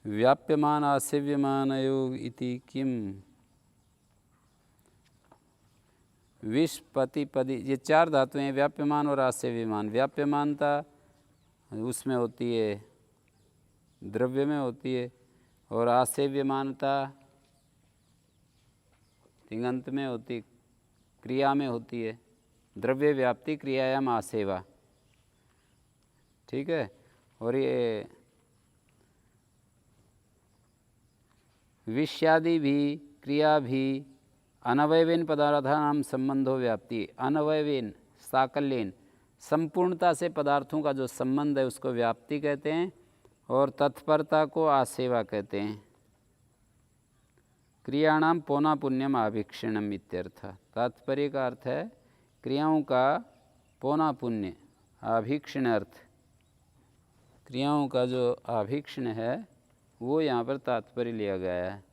व्याप्यमान आसेव्यमानयोः इति किम विष्पतिपदी, ये चार धातुएं हैं, व्याप्यमान और आसेव्यमान। व्याप्यमानता उसमें होती है, द्रव्य में होती है, और आसेव्यमानता तिङंत में होती, क्रिया में होती है। द्रव्य व्याप्ति क्रियायाम आसेवा, ठीक है। और ये विषयादि भी क्रिया भी अनवयवेन पदार्थानां संबंधो व्याप्ति। अनवयवेन साकल्येन, संपूर्णता से पदार्थों का जो संबंध है उसको व्याप्ति कहते हैं, और तत्परता को आसेवा कहते हैं। क्रियाणाम पौना पुण्यम आभीक्षणम इत्यर्थ। तात्पर्य का अर्थ है क्रियाओं का पौना पुण्य, आभीक्षण अर्थ, क्रियाओं का जो आभीक्षण है वो यहाँ पर तात्पर्य लिया गया है।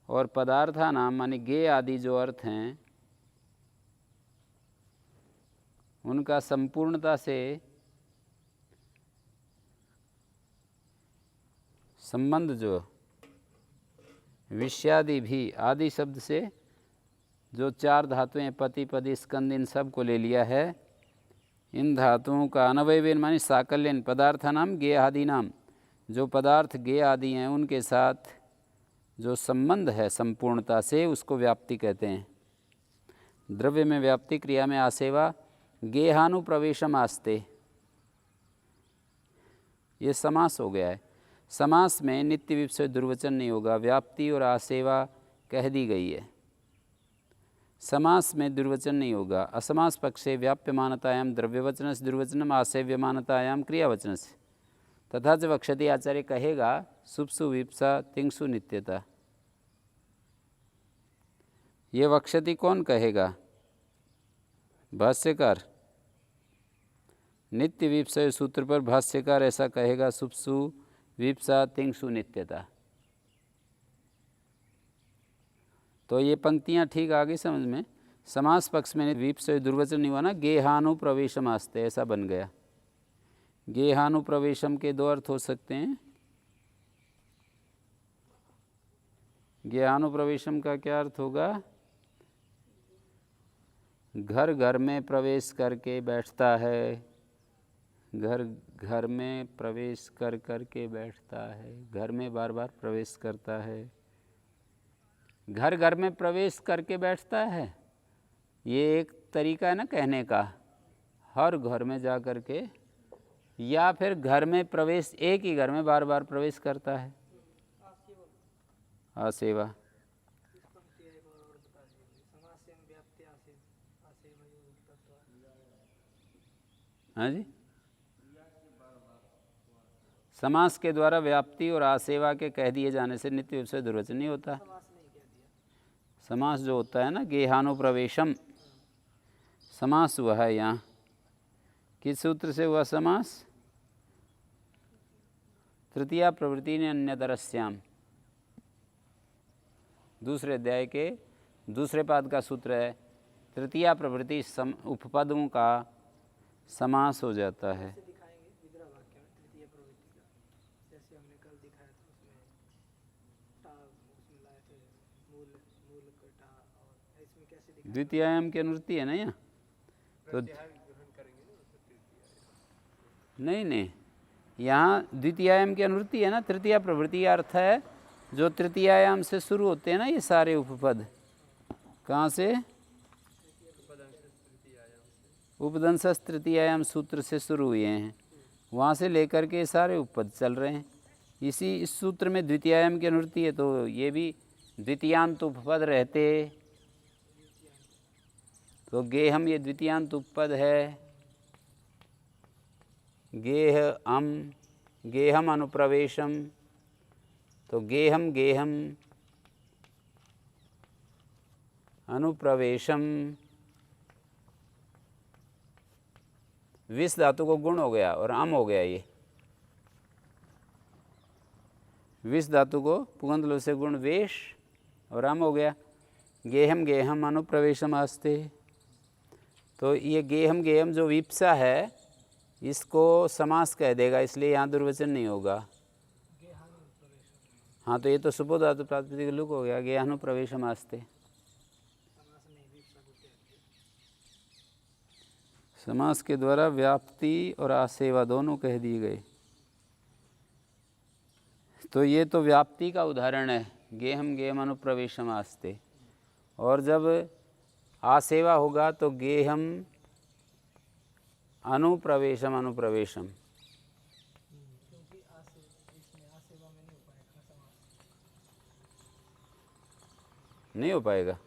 और पदार्था नाम माने गे आदि जो अर्थ हैं उनका संपूर्णता से संबंध, जो विषयादि भी आदि शब्द से जो चार धातुएं पति पदी स्कंद इन सब को ले लिया है, इन धातुओं का अनवयवेन माने साकल्यन पदार्था नाम गे आदि नाम, जो पदार्थ गे आदि हैं उनके साथ जो संबंध है संपूर्णता से उसको व्याप्ति कहते हैं। द्रव्य में व्याप्ति, क्रिया में आसेवा। गेहानुप्रवेशम आस्ते, ये समास हो गया है। समास में नित्य विपस्य दुर्वचन नहीं होगा, व्याप्ति और आसेवा कह दी गई है। समास में दुर्वचन नहीं होगा। असमास पक्षे व्याप्यमानतायाम द्रव्यवचनस्य दुर्वचनम आसेव्यमानतायाम क्रियावचनस्य तथा च वक्षति। आचार्य कहेगा सुप्सु विप्सा तिंसु नित्यता। ये वक्षति कौन कहेगा? भाष्यकार। नित्य विप्सय सूत्र पर भाष्यकार ऐसा कहेगा, सुप्सु विप्सा तिंसु नित्यता। तो ये पंक्तियां ठीक आगे समझ में। समास पक्ष में विप्सय दुर्वचन नहीं हुआ ना, गेहानुप्रवेशम आस्ते, ऐसा बन गया। गेहानुप्रवेशम के दो अर्थ हो सकते हैं। गेहानुप्रवेशम का क्या अर्थ होगा? घर घर में प्रवेश करके बैठता है, घर घर में प्रवेश कर करके बैठता है, घर में बार बार प्रवेश करता है, घर घर में प्रवेश करके बैठता है। ये एक तरीका है ना कहने का, हर घर में जा कर के, या फिर घर में प्रवेश, एक ही घर में बार बार प्रवेश करता है। आसेवा। हाँ जी, समास के द्वारा व्याप्ति और आसेवा के कह दिए जाने से नित्य विषय दुर्वचन नहीं होता। समास जो होता है ना, गेहानुप्रवेशम समास हुआ है यहाँ। किस सूत्र से हुआ समास? तृतीया प्रवृत्ति ने अन्यतरस्याम, दूसरे अध्याय के दूसरे पाद का सूत्र है। तृतीया प्रवृत्ति उपपदों का समास हो जाता है। द्वितीयायाम की अनुवृत्ति है ना यहाँ, तो नहीं, यहाँ द्वितीयायाम की अनुवृत्ति है ना। तृतीया प्रवृत्ति अर्थ है जो तृतीयायाम से शुरू होते हैं ना, ये सारे उपपद। कहाँ से? उपदंशस तृतीयायाम सूत्र से शुरू हुए हैं, वहाँ से लेकर के सारे उपपद चल रहे हैं। इस सूत्र में द्वितीयायाम की अनुवृत्ति है, तो ये भी द्वितीयांत उपपद रहते, तो गेहम ये द्वितीयांत उपपद है। गेहम अनुप्रवेशम, तो गेहम अनुप्रवेशम। विस धातु को गुण हो गया और अम हो गया। ये विष धातु को पुगंत लोप से गुण वेश और हम हो गया गेहम गेहम अनुप्रवेशम आस्ते। तो ये गेहम गेहम जो विप्सा है इसको समास कह देगा, इसलिए यहाँ दुर्वचन नहीं होगा। हाँ, तो ये तो सुपो धातु प्रातिपदिक लुक हो गया, गेहानुप्रवेशम आस्ते। समास के द्वारा व्याप्ति और आसेवा दोनों कह दिए गए। तो ये तो व्याप्ति का उदाहरण है, गेहम गेहम अनुप्रवेशम आस्ते। और जब आसेवा होगा तो गेहम अनुप्रवेशम अनुप्रवेशम। नहीं हो पाएगा।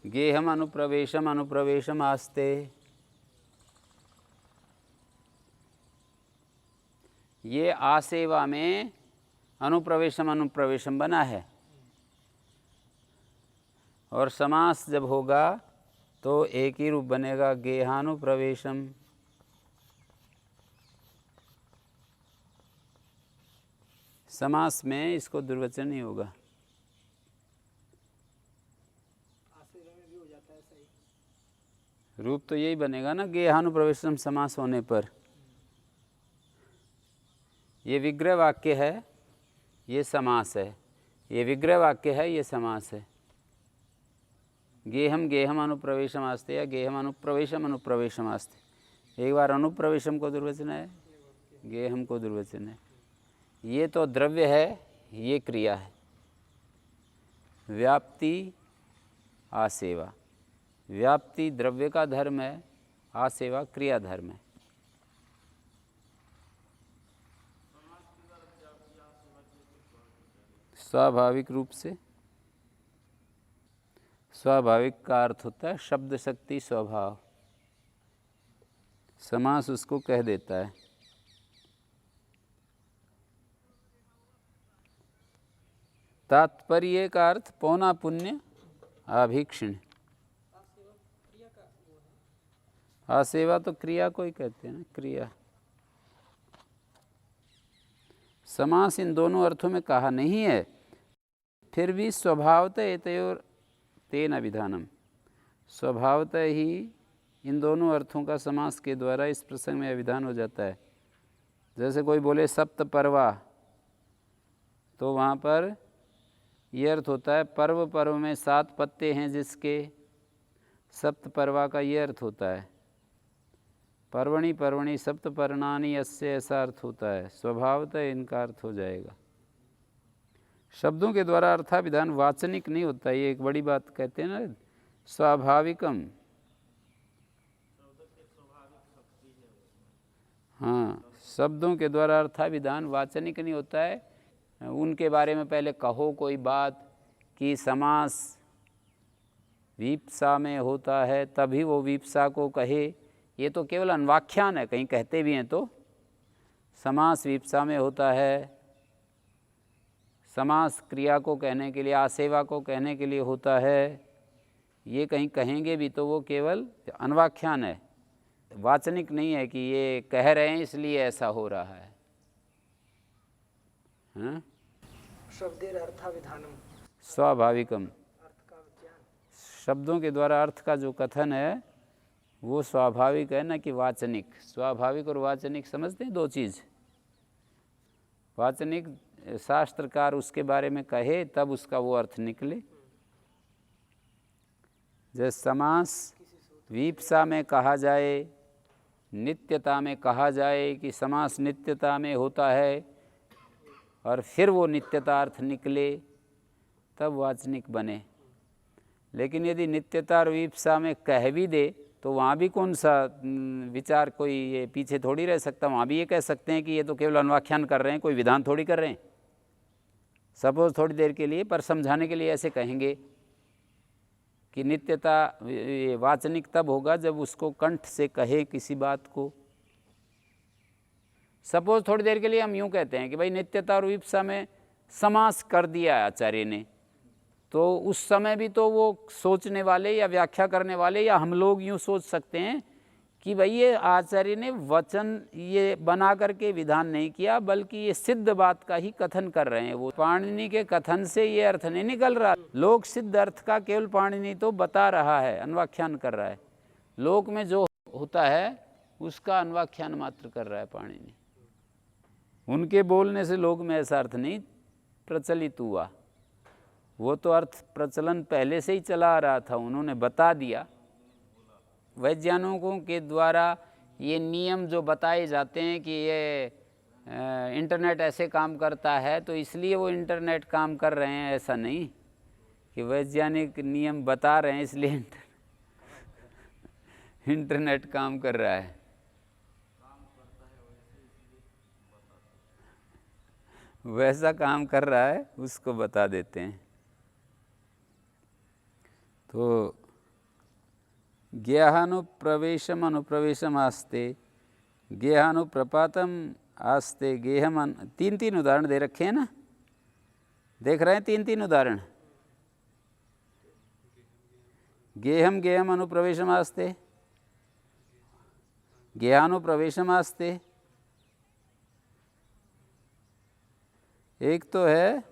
गेहम अनुप्रवेशम अनुप्रवेशम आस्ते, ये आसेवा में अनुप्रवेशम अनुप्रवेशम बना है। और समास जब होगा तो एक ही रूप बनेगा, गेहानुप्रवेशम। समास में इसको दुर्वचन नहीं होगा। रूप तो यही बनेगा ना, गेहानुप्रवेशम समास होने पर। ये विग्रह वाक्य है, ये समास है। ये विग्रह वाक्य है, ये समास है। गेहम गेहम अनुप्रवेशम आस्ते या गेहम अनुप्रवेशम अनुप्रवेशम आस्ते। एक बार अनुप्रवेशम को दुर्वचन है, गेहम को दुर्वचन है। ये तो द्रव्य है, ये क्रिया है। व्याप्ति आसेवा, व्याप्ति द्रव्य का धर्म है, आसेवा क्रिया धर्म है। स्वाभाविक रूप से, स्वाभाविक का अर्थ होता है शब्द शक्ति स्वभाव। समास उसको कह देता है। तात्पर्य का अर्थ पौना पुण्य आभीक्षण। आसेवा तो क्रिया को ही कहते हैं ना, क्रिया। समास इन दोनों अर्थों में कहा नहीं है, फिर भी स्वभावतः एतयोर तेन विधानम, स्वभावतः ही इन दोनों अर्थों का समास के द्वारा इस प्रसंग में विधान हो जाता है। जैसे कोई बोले सप्त पर्वा, तो वहाँ पर यह अर्थ होता है पर्व पर्व में 7 पत्ते हैं जिसके, सप्त पर्वा का ये अर्थ होता है। पर्वणि पर्वणि सप्त पर्णानि यस्य, ऐसा अर्थ होता है। स्वभावतः इनका अर्थ हो जाएगा। शब्दों के द्वारा अर्थाविधान वाचनिक नहीं होता, ये एक बड़ी बात कहते हैं ना, स्वाभाविकम। हाँ, शब्दों के द्वारा अर्थाविधान वाचनिक नहीं होता है। उनके बारे में पहले कहो कोई बात कि समास वीप्सा में होता है, तभी वो वीप्सा को कहे, ये तो केवल अन्वाख्यान है। कहीं कहते भी हैं तो समास वीप्सा में होता है, समास क्रिया को कहने के लिए, आसेवा को कहने के लिए होता है, ये कहीं कहेंगे भी तो वो केवल अन्वाख्यान है, वाचनिक नहीं है कि ये कह रहे हैं इसलिए ऐसा हो रहा है। हाँ? शब्देर अर्थाविधानम स्वाभाविकम, शब्दों के द्वारा अर्थ का जो कथन है वो स्वाभाविक है ना कि वाचनिक। स्वाभाविक और वाचनिक समझते हैं दो चीज़। वाचनिक शास्त्रकार उसके बारे में कहे तब उसका वो अर्थ निकले। जैसे समास वीप्सा में कहा जाए, नित्यता में कहा जाए कि समास नित्यता में होता है और फिर वो नित्यता अर्थ निकले, तब वाचनिक बने। लेकिन यदि नित्यता और वीप्सा में कह भी दे तो वहाँ भी कौन सा विचार, कोई ये पीछे थोड़ी रह सकता। वहाँ भी ये कह सकते हैं कि ये तो केवल अन्वाख्यान कर रहे हैं, कोई विधान थोड़ी कर रहे हैं। सपोज थोड़ी देर के लिए, पर समझाने के लिए ऐसे कहेंगे कि नित्यता वाचनिक तब होगा जब उसको कंठ से कहे किसी बात को। सपोज थोड़ी देर के लिए हम यूँ कहते हैं कि भाई नित्यता और वीप्सा में समास कर दिया आचार्य ने, तो उस समय भी तो वो सोचने वाले या व्याख्या करने वाले या हम लोग यूँ सोच सकते हैं कि भाई ये आचार्य ने वचन ये बना करके विधान नहीं किया, बल्कि ये सिद्ध बात का ही कथन कर रहे हैं। वो पाणिनि के कथन से ये अर्थ नहीं निकल रहा। लोक सिद्ध अर्थ का केवल पाणिनि तो बता रहा है, अन्वाख्यान कर रहा है। लोक में जो होता है उसका अन्वाख्यान मात्र कर रहा है पाणिनि। उनके बोलने से लोक में ऐसा अर्थ नहीं प्रचलित हुआ। वो तो अर्थ प्रचलन पहले से ही चला आ रहा था, उन्होंने बता दिया। वैज्ञानिकों के द्वारा ये नियम जो बताए जाते हैं कि ये इंटरनेट ऐसे काम करता है तो इसलिए वो इंटरनेट काम कर रहे हैं, ऐसा नहीं कि वैज्ञानिक नियम बता रहे हैं इसलिए इंटरनेट काम कर रहा है। वैसा काम कर रहा है उसको बता देते हैं। तो गेहानुप्रवेशम अनुप्रवेशम आस्ते, गेहानुप्रपातम आस्ते, गेहम। तीन तीन उदाहरण दे रखे हैं ना, देख रहे हैं? तीन तीन उदाहरण। गेहम गेहम अनुप्रवेशम आस्ते, गेहानुप्रवेशम आस्ते। एक तो है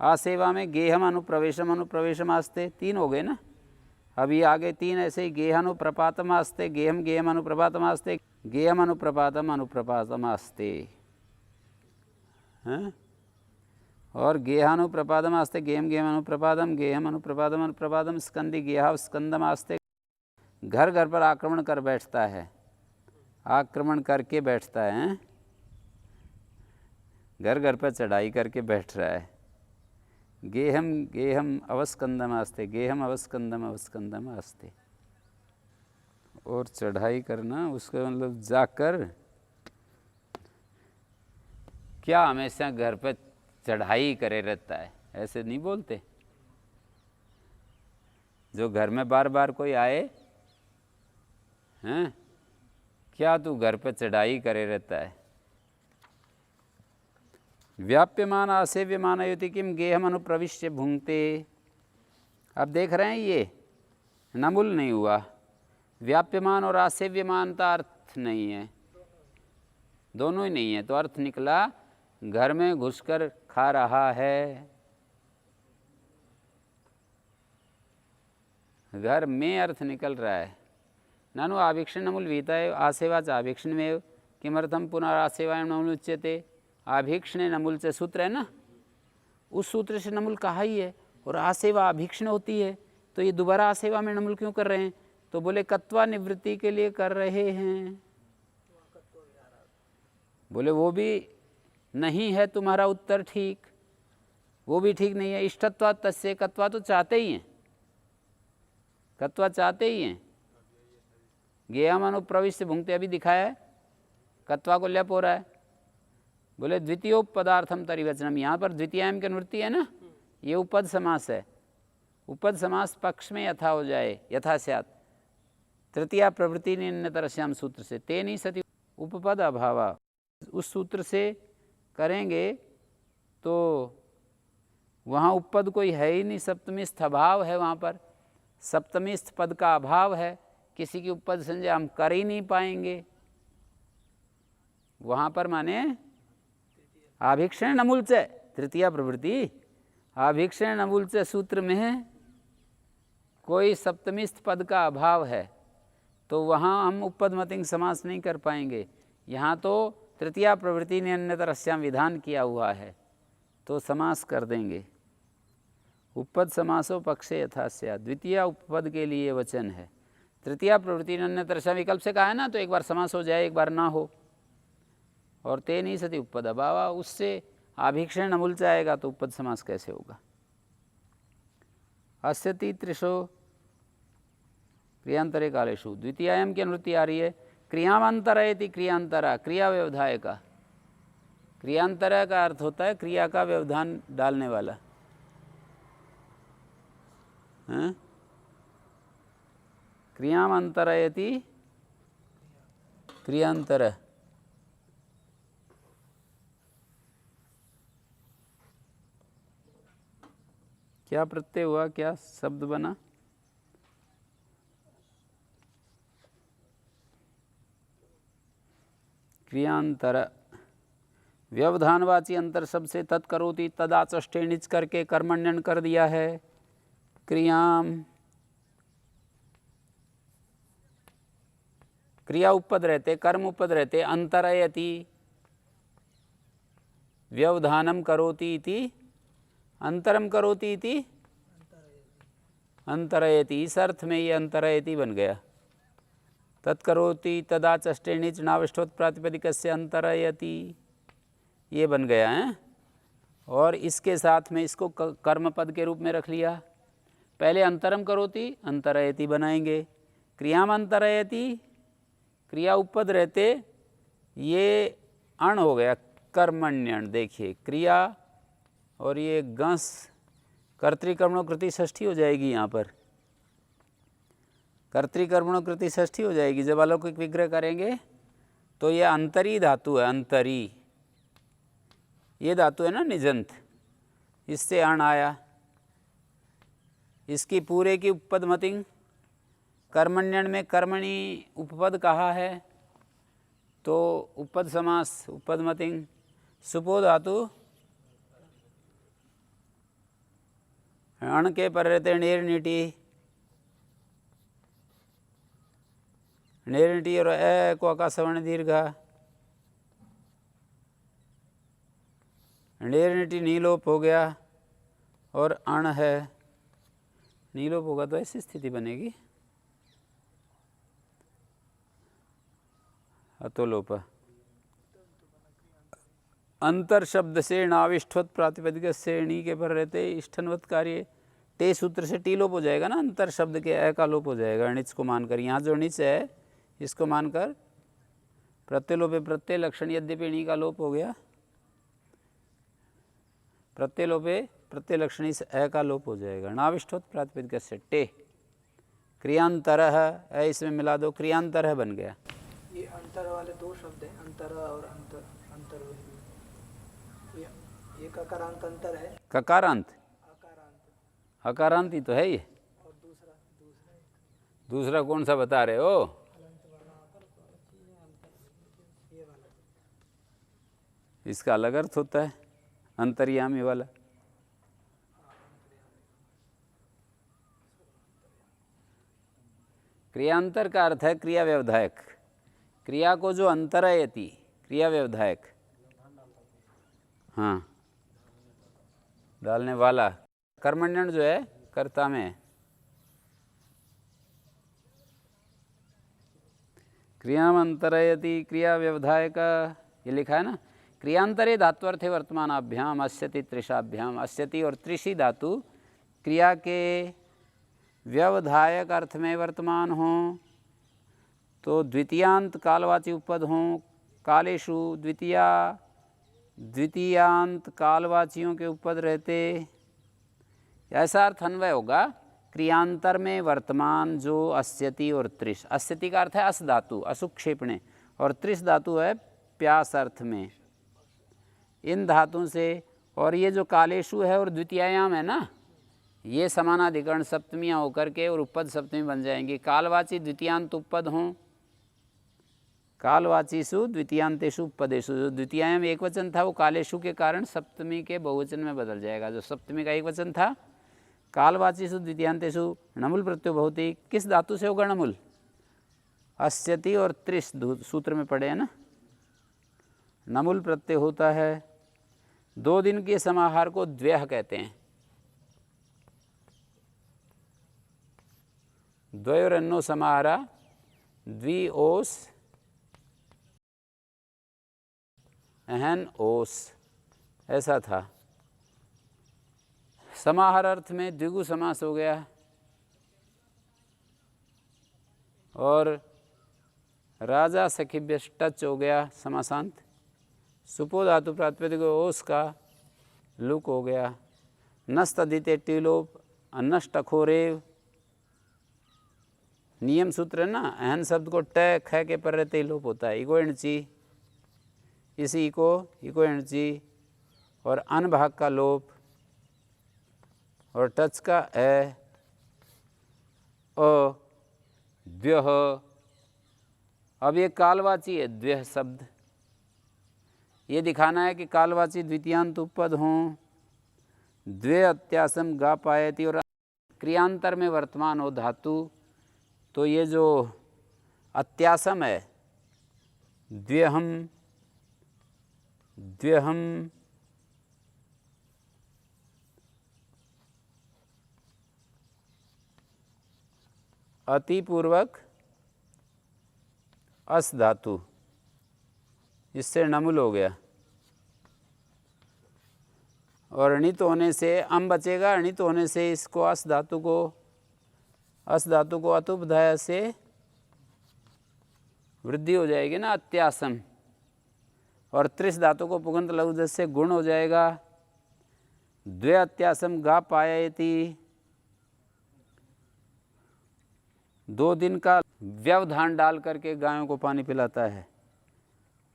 आसेवा में गेहम अनुप्रवेशम अनुप्रवेशम आस्ते, तीन हो गए ना। अभी आगे तीन ऐसे ही, गेहानुप्रपातम आस्ते, गेहम गेहम अनुप्रपातम आस्ते, गेहम अनुप्रपातम अनुप्रपातम आस्ते, हैं? और गेहानुप्रपातम आस्ते, गेहम गेहम अनुप्रपातम, गेहम अनुप्रपातम अनुप्रपातम, स्कंदी गेहा स्कंदम आस्ते। घर घर पर आक्रमण कर बैठता है, आक्रमण करके बैठता है, घर घर पर चढ़ाई करके बैठ रहा है। गेहम गेहम अवस्कंदम आस्ते, गेहम अवस्कंदम अवस्कंदम आस्ते। और चढ़ाई करना उसका मतलब जाकर क्या हमेशा घर पे चढ़ाई करे रहता है, ऐसे नहीं बोलते। जो घर में बार बार कोई आए, हैं, क्या तू घर पे चढ़ाई करे रहता है। व्याप्यमान आसेव्यमान युति किम गेहम अनुप्रविश्य भुंगते। अब देख रहे हैं ये नमुल नहीं हुआ, व्याप्यमान और आसेव्यमान का अर्थ नहीं है, दोनों ही नहीं है। तो अर्थ निकला घर में घुसकर खा रहा है। घर में अर्थ निकल रहा है। नानु आभीक्षण नमुल वीताय आसेवाच आभीक्षण में किमर्थम पुनरासेवाएं नमुल उच्यते। आभीक्षण नमुल से सूत्र है ना, उस सूत्र से नमुल कहा ही है। और आसेवा आभीक्षण होती है, तो ये दोबारा आसेवा में नमुल क्यों कर रहे हैं? तो बोले कत्वा निवृत्ति के लिए कर रहे हैं। बोले वो भी नहीं है तुम्हारा उत्तर ठीक, वो भी ठीक नहीं है। इष्टत्वा तस्य, कत्वा तो चाहते ही हैं, कत्वा चाहते ही हैं। गेयम अनुप्रविश्य भुंगते अभी दिखाया है, कत्वा को लेप हो रहा है। बोले द्वितीयोपदार्थम तरिवचनम, यहाँ पर द्वितीयाम की अनुवृत्ति है ना, ये उपद समास है। उपद समास पक्ष में यथा हो जाए, यथा स्यात्। तृतीया प्रवृत्ति निन्नतरस्याम सूत्र से तेनी सति उपपद अभावा, उस सूत्र से करेंगे तो वहाँ उपपद कोई है ही नहीं, सप्तमीस्थ अभाव है। वहाँ पर सप्तमीस्थ पद का अभाव है, किसी की उपपद संज्ञा हम कर ही नहीं पाएंगे। वहाँ पर माने आभीक्षण नमुल से तृतीया प्रवृत्ति, आभीक्षण नमुल से सूत्र में कोई सप्तमीस्थ पद का अभाव है, तो वहाँ हम उपपदमतिंग समास नहीं कर पाएंगे। यहाँ तो तृतीया प्रवृत्ति ने अन्यतरस्याम विधान किया हुआ है, तो समास कर देंगे। उपपद समासो पक्षे यथा स्यात्, द्वितीय उपपद के लिए वचन है। तृतीया प्रवृत्ति ने अन्यतरस्याम विकल्प से कहा है ना, तो एक बार समास हो जाए, एक बार ना हो। और तेनी सति उपपद अभावा, उससे आभीक्षण नमुल से आएगा तो उपपद समास कैसे होगा। अस्यति त्रिशो क्रियांतरे कालेषु, द्वितीयायाम की अनुवृत्ति आ रही है। क्रियामंतरयति, क्रियांतरा क्रिया व्यवधाय का, क्रियांतरा का अर्थ होता है क्रिया का व्यवधान डालने वाला। क्रियामंतरयति क्रियांतर, क्या प्रत्यय हुआ, क्या शब्द बना? क्रियांतर व्यवधानवाची अंतर शब्द से तत्करोति तदाचष्टे णिच करके कर्मण्यन कर दिया है। क्रियाम क्रिया उपपद रहते, कर्म उपपद रहते, अंतरयति व्यवधानम करोति इति अंतरम करोति इति अंतरयति, इस अर्थ में ये अंतरयति बन गया। तत्करोति तदाचष्टे णिच नाविष्ठोत प्रातिपदिकस्य अंतरयति, ये बन गया है। और इसके साथ में इसको कर्म पद के रूप में रख लिया। पहले अंतरम करोति अंतरयति बनाएंगे, क्रियाम अंतरयति क्रिया उपपद रहते, ये अण हो गया कर्मण्यण। देखिए क्रिया और ये गंस कर्तृकर्मणो कृति षष्ठी हो जाएगी। यहाँ पर कर्तृकर्मणो कृति षष्ठी हो जाएगी। जब अलौकिक विग्रह करेंगे तो ये अंतरी धातु है, अंतरी ये धातु है ना निजंत, इससे अण आया। इसकी पूरे की उपपद मतिंग कर्मण्यण में कर्मणि उपपद कहा है तो उपपद समास उपपद मतिंग सुपो धातु अण के पर रहते नेरनीटी, नेरनीटी और ए को आकाशवर्ण दीर्घा, नेरनीटी नीलोप हो गया और अण है, नीलोप होगा तो ऐसी स्थिति बनेगी अतोलोप। अंतर शब्द से नाविष्ठवत प्रातिपदिक से णी के पर रहते इष्ठनवत कार्य टे सूत्र से टी लोप हो जाएगा ना, अंतर शब्द के अ का लोप हो जाएगा णिच को मानकर। यहाँ जो णिच है इसको मानकर प्रत्यलोपे प्रत्यय लक्षण, यद्यपि णी का लोप हो गया, प्रत्यलोपे प्रत्यय लक्षण इस अ का लोप हो जाएगा। नाविष्ठवत प्रातिपदिक से टे क्रियांतरः, इसमें मिला दो क्रियांतरः बन गया। ये अंतर वाले दो शब्द हैं, अंतर और अंतर। अंतर ये ककारांत अंतर है, ककारांत अकारांत, अकारांत ही तो है ये। और दूसरा दूसरा कौन सा बता रहे हो? ये वाला इसका अलग अर्थ होता है, अंतर्यामी वाला। क्रियांतर का अर्थ है क्रिया व्यवधायक, क्रिया को जो अंतरयति क्रिया व्यवधायक, हाँ डालने वाला। कर्मण्यण जो है कर्ता में, क्रियाम अंतरयति क्रिया व्यवधायक, ये लिखा है ना। क्रियांतरे धात्वर्थे वर्तमानाभ्याम अस्यति त्रिशाभ्याम, अस्यति और त्रिशी धातु क्रिया के व्यवधायक अर्थ में वर्तमान हों तो द्वितीयांत कालवाची उपपद हों, कालेषु द्वितीयांत कालवाचियों के उपपद रहते, ऐसा अर्थ अन्वय होगा। क्रियांतर में वर्तमान जो अस्यति और त्रिश, अस्यति का अर्थ है अस धातु असुक्षेपणे, और त्रिश धातु है प्यास अर्थ में, इन धातुओं से। और ये जो कालेषु है और द्वितीयायाम है ना, ये समानाधिकरण सप्तमियाँ होकर के और उपपद सप्तमी बन जाएंगी। कालवाची द्वितीयांत उपपद हों, कालवाचीषु द्वितीयांतेषु उपपदेषु, जो द्वितीयायाम एक वचन था वो कालेषु के कारण सप्तमी के बहुवचन में बदल जाएगा। जो सप्तमी का एक वचन था कालवाचीषु द्वितीयांतेषु णमुल प्रत्यय भवति, किस धातु से होगा णमुल? अस्यति और त्रिश सूत्र में पढ़े हैं ना, णमुल प्रत्यय होता है। 2 दिन के समाहार को द्व्यः कहते हैं। द्वयोरन्नो समाहारा द्विओस अहन ओस, ऐसा था। समाहार अर्थ में द्विगु समास हो गया, और राजा सखिभ्य टच हो गया समासांत। सुपो धातु प्रातिपदिक ओस का लुक हो गया। नस्त अदिते टिलोप, अन्नष्ट अखोरेव, नियम सूत्र है ना, अहन शब्द को ट ख के पर रहते लोप होता है। इको एणची, इसी को इको एणची, और अन भाग का लोप, और टच का अ द्व्यः। अब ये कालवाची है द्व्यः शब्द, ये दिखाना है कि कालवाची द्वितीयांत उपपद हों, द्वे अत्यासम गा पायति और क्रियांतर में वर्तमान हो धातु, तो ये जो अत्यासम है द्व्यहम, द्व्यहम, अतिपूर्वक अस धातु, इससे नमुल हो गया और अणित होने से अम बचेगा, अणित होने से इसको अस धातु को अतुपधाय से वृद्धि हो जाएगी ना, अत्यासम, और त्रिस धातु को पुगंत लघु से गुण हो जाएगा, द्वे अत्यासम गा पायति, 2 दिन का व्यवधान डाल करके गायों को पानी पिलाता है,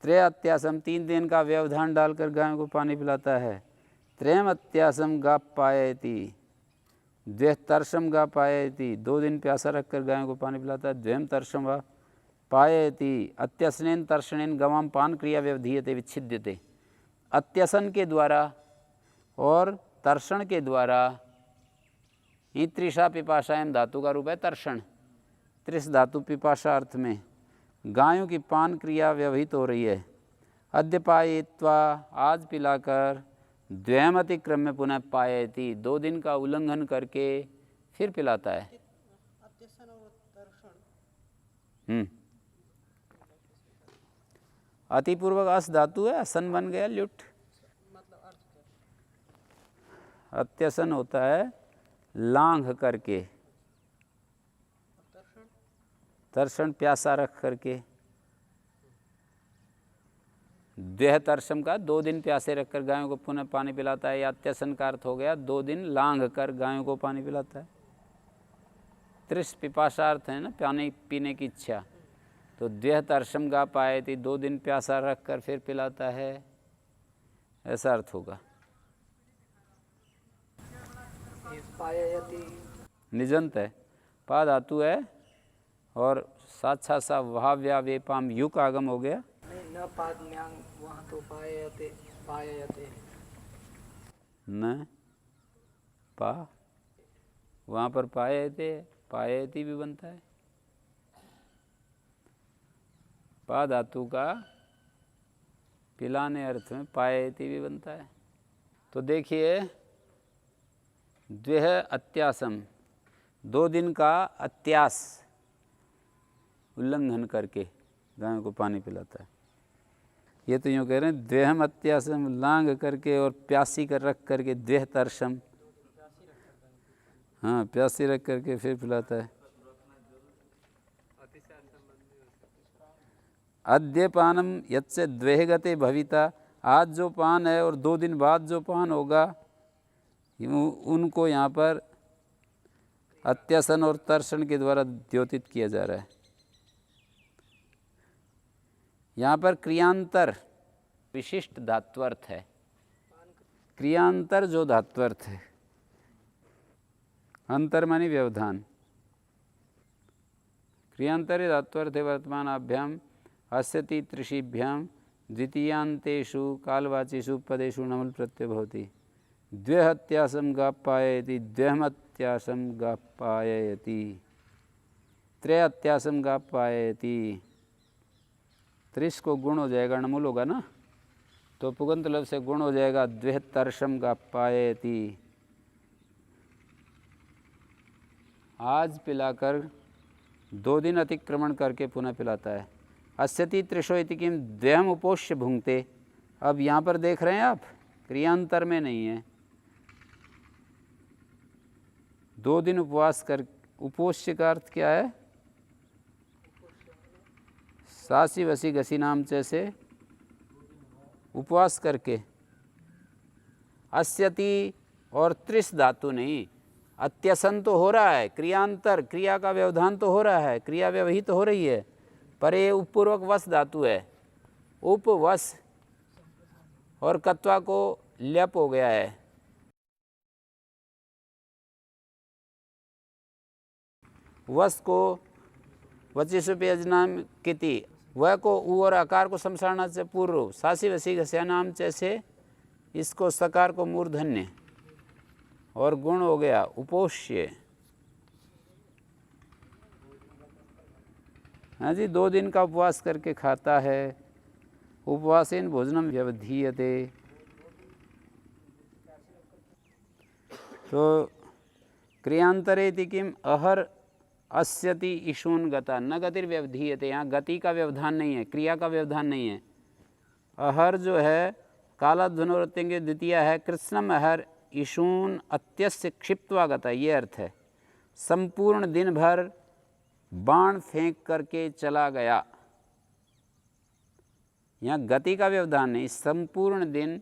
त्रय अत्यासम 3 दिन का व्यवधान डालकर गायों को पानी पिलाता है, त्रयम अत्यासम गा पायति, द्वे तर्षम गा पायति 2 दिन प्यासा रखकर गायों को पानी पिलाता है, द्वयम तर्षम वा पायति, अत्यसनेन तर्षणेन गवाम पान क्रिया व्यवधीयते विच्छिद्यते। अत्यसन के द्वारा और तर्षण के द्वारा, ही त्रिषा पिपाशायम धातु का रूप है तर्षण, त्रिस धातु पिपाशा अर्थ में गायों की पान क्रिया व्यवहित हो रही है। अद्य पायित्वा आज पिलाकर, द्वयम अतिक्रम में पुनः पायति 2 दिन का उल्लंघन करके फिर पिलाता है। अतिपूर्वक अस धातु है, असन बन गया ल्युट, अत्यसन होता है लांघ करके, तर्षण प्यासा रख करके, द्वह तर्षम का 2 दिन प्यासे रखकर गायों को पुनः पानी पिलाता है, या अत्यसन का अर्थ हो गया 2 दिन लांघ कर गायों को पानी पिलाता है। त्रिस पिपाशा अर्थ है ना, पानी पीने की इच्छा, तो द्वह तर्षम गा पायति 2 दिन प्यासा रख कर फिर पिलाता है, ऐसा अर्थ होगा। निजंत है, पा धातु है और साक्षात सा वहाव्या वेपाम युक आगम हो गया, न पाद न्यांग, वहाँ तो पायते पायते, न पा, वहाँ पर पायते पायति भी बनता है, पा धातु का पिलाने अर्थ में पायति भी बनता है। तो देखिए, द्वह अत्यासम 2 दिन का अत्यास उल्लंघन करके गायों को पानी पिलाता है। ये तो यूँ कह रहे हैं द्वहम अत्यासम लांघ करके और प्यासी कर रख करके, द्वह तर्षम, हाँ प्यासी रख करके फिर पिलाता है। अद्य पानम यत्से द्वेह गते भविता, आज जो पान है और 2 दिन बाद जो पान होगा, उनको यहाँ पर अत्यसन और तर्षण के द्वारा द्योतित किया जा रहा है। यहाँ पर क्रियांतर विशिष्ट धात्वर्थ है, क्रियांतर जो धात्वर्थ है, अंतर मानी व्यवधान, क्रियांतरे धात्वर्थ वर्तमानाभ्याम अस्यति त्रिषिभ्याम द्वितीयांतेषु कालवाचीषु पदेषु नमुल प्रत्यय भवति। द्व्यहत्यासम गा पायति, द्व्यहमत्यासम गा पायति, त्रयत्यासम गा पायति, त्रिश को गुण हो जाएगा, नमुल होगा ना, तो पुगंत लफ्ज़ से गुण हो जाएगा, द्व्यतर्षम गा पायति, आज पिलाकर 2 दिन अतिक्रमण करके पुनः पिलाता है। अस्यति त्रिशो इति किम द्वयम उपोष्य भुंगते, अब यहाँ पर देख रहे हैं आप, क्रियांतर में नहीं है, 2 दिन उपवास कर, उपोष्य का अर्थ क्या है, सासी वसी घसी नाम जैसे उपवास करके, अस्यति और त्रिस धातु नहीं, अत्यसन तो हो रहा है, क्रियांतर क्रिया का व्यवधान तो हो रहा है, क्रिया व्यवहित तो हो रही है, पर ये उपपूर्वक वस धातु है, उपवस और कत्वा को ल्यप हो गया है, वस को वचिषुपि यजनाम किति वह को ऊ और आकार को समसारणार्थ से पूर्व सासी वसी घस्या नाम जैसे इसको सकार को मूर्धन्य और गुण हो गया उपोष्य। हाँ जी, 2 दिन का उपवास करके खाता है। उपवासेन भोजनम व्यवधीयते। तो क्रियांतरेति किम अहर अस्यति ईशून गता न गतिर व्यवधीयते। यहाँ गति का व्यवधान नहीं है, क्रिया का व्यवधान नहीं है। अहर जो है कालाध्वनोरत्यंग द्वितीय है। कृष्णम अहर ईशून अत्यस्य क्षिप्त्वा गता, ये अर्थ है। संपूर्ण दिन भर बाण फेंक करके चला गया। यहाँ गति का व्यवधान नहीं, संपूर्ण दिन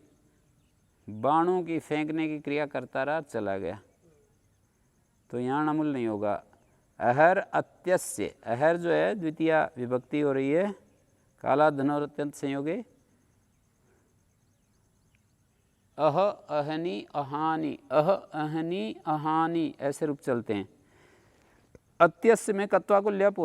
बाणों की फेंकने की क्रिया करता रहा, चला गया। तो यहाँ नमुल नहीं होगा। अहर अत्यस्य, अहर जो है द्वितीय विभक्ति हो रही है कालाध्वनोरत्यंत संयोगे। अह अहनी अहानि, अह अहनी अहानि ऐसे रूप चलते हैं। अत्यस्य में कत्वा को ल्यप